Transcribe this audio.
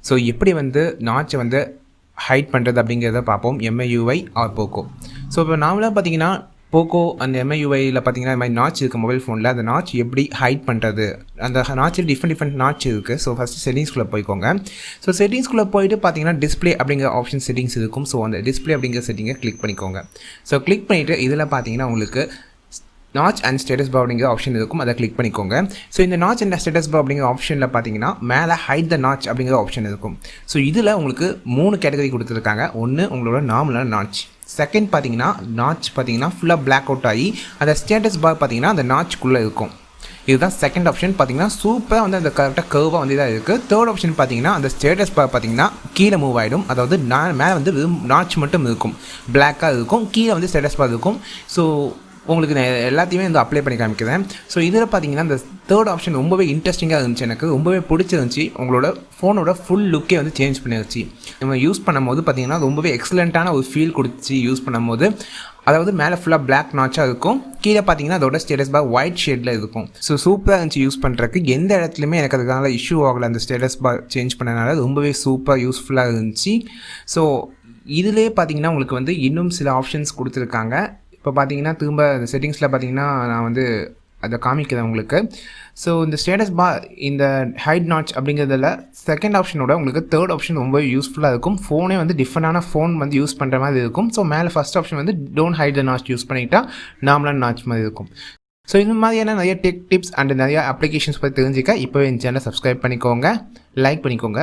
So எப்படி வந்து நாட்சை வந்து ஹைட் பண்ணுறது அப்படிங்கிறத பார்ப்போம் MIUI ஆர் போக்கோ. ஸோ இப்போ நார்மலாக பார்த்தீங்கன்னா போக்கோ அந்த MIUIயில் பார்த்தீங்கன்னா இந்த மாதிரி நாட்ச் இருக்குது மொபைல் ஃபோனில். அந்த நாட்ச் எப்படி ஹைட் பண்ணுறது, அந்த நாட்சில் டிஃப்ரெண்ட் நாட்ச் இருக்குது. ஸோ ஃபஸ்ட்டு செட்டிங்ஸ்குள்ளே போய்க்கோங்க. ஸோ செட்டிங்ஸ்குள்ளே போயிட்டு பார்த்தீங்கன்னா டிஸ்பிளே அப்படிங்கிற ஆப்ஷன் செட்டிங்ஸ் இருக்கும். ஸோ அந்த டிஸ்பிளே அப்படிங்கிற செட்டிங்கை கிளிக் பண்ணிக்கோங்க. ஸோ கிளிக் பண்ணிவிட்டு இதில் பார்த்தீங்கன்னா உங்களுக்கு நாட்ச் அண்ட் ஸ்டேட்டஸ் பார் அப்படிங்கிற ஆப்ஷன் இருக்கும், அதை கிளிக் பண்ணிக்கோங்க. ஸோ இந்த நாட்ச் அண்ட் ஸ்டேட்டஸ் பார் அப்படிங்கிற ஆப்ஷனில் பார்த்தீங்கன்னா மேலே ஹைட் த நாட்ச் அப்படிங்கிற ஆப்ஷன் இருக்கும். ஸோ இதில் உங்களுக்கு 3 கேட்டகரி கொடுத்துருக்காங்க. ஒன்று உங்களோட நார்மலான நாட்ச், செகண்ட் பார்த்தீங்கன்னா நாட்ச் பார்த்தீங்கன்னா ஃபுல்லாக பிளாக் அவுட் ஆகி அந்த ஸ்டேட்டஸ் பார் பார்த்தீங்கன்னா அந்த நாட்ச்குள்ளே இருக்கும். இதுதான் செகண்ட் ஆப்ஷன். பார்த்தீங்கன்னா சூப்பராக வந்து அந்த கரெக்டாக கர்வாக வந்து இதாக இருக்குது. தேர்ட் ஆப்ஷன் பார்த்தீங்கன்னா அந்த ஸ்டேட்டஸ் பார் பார்த்தீங்கன்னா கீழே மூவ் ஆகிடும். அதாவது மேலே வந்து நாட்ச் மட்டும் இருக்கும், பிளாக்காக இருக்கும், கீழே வந்து ஸ்டேட்டஸ் பார் இருக்கும். ஸோ உங்களுக்கு நான் எல்லாத்தையுமே வந்து அப்ளை பண்ணி காமிக்கிறேன். ஸோ இதில் பார்த்தீங்கன்னா இந்த தேர்ட் ஆப்ஷன் ரொம்பவே இன்ட்ரெஸ்டிங்காக இருந்துச்சு, எனக்கு ரொம்பவே பிடிச்சிருந்துச்சி. உங்களோட ஃபோனோட ஃபுல் லுக்கே வந்து சேஞ்ச் பண்ணிருச்சு. நம்ம யூஸ் பண்ணும்போது பார்த்தீங்கன்னா ரொம்பவே எக்ஸலண்ட்டான ஒரு ஃபீல் கொடுத்துச்சு யூஸ் பண்ணும்போது. அதாவது மேலே ஃபுல்லாக பிளாக் நாட்சாக இருக்கும், கீழே பார்த்தீங்கன்னா அதோட ஸ்டேட்டஸ் பார் ஒயிட் ஷேடில் இருக்கும். ஸோ சூப்பராக இருந்துச்சு யூஸ் பண்ணுறதுக்கு. எந்த இடத்துலையுமே எனக்கு அதுக்கான இஷ்யூ ஆகலை. அந்த ஸ்டேட்டஸ் பார் சேஞ்ச் பண்ணனால ரொம்பவே சூப்பராக யூஸ்ஃபுல்லாக இருந்துச்சு. ஸோ இதிலே பார்த்தீங்கன்னா உங்களுக்கு வந்து இன்னும் சில ஆப்ஷன்ஸ் கொடுத்துருக்காங்க. இப்போ பார்த்தீங்கன்னா திரும்ப இந்த செட்டிங்ஸில் பார்த்தீங்கன்னா நான் வந்து அதை காமிக்கிறேன் உங்களுக்கு. ஸோ இந்த ஸ்டேட்டஸ் பார் இந்த ஹைட் நாட்ச் அப்படிங்கிறதுல செகண்ட் ஆப்ஷனோட உங்களுக்கு தேர்ட் ஆப்ஷன் ரொம்ப யூஸ்ஃபுல்லாக இருக்கும். ஃபோனே வந்து டிஃப்ரெண்டான ஃபோன் வந்து யூஸ் பண்ணுற மாதிரி இருக்கும். ஸோ மேலே ஃபஸ்ட் ஆப்ஷன் வந்து don't hide the notch use பண்ணிக்கிட்டால் நார்மலான நாட்ச் மாதிரி இருக்கும். ஸோ இந்த மாதிரியான நிறைய டெக் டிப்ஸ் அண்ட் நிறைய அப்ளிகேஷன்ஸ் பற்றி தெரிஞ்சுக்க இப்போவே இந்த சேனலை சப்ஸ்கிரைப் பண்ணிக்கோங்க, லைக் பண்ணிக்கோங்க.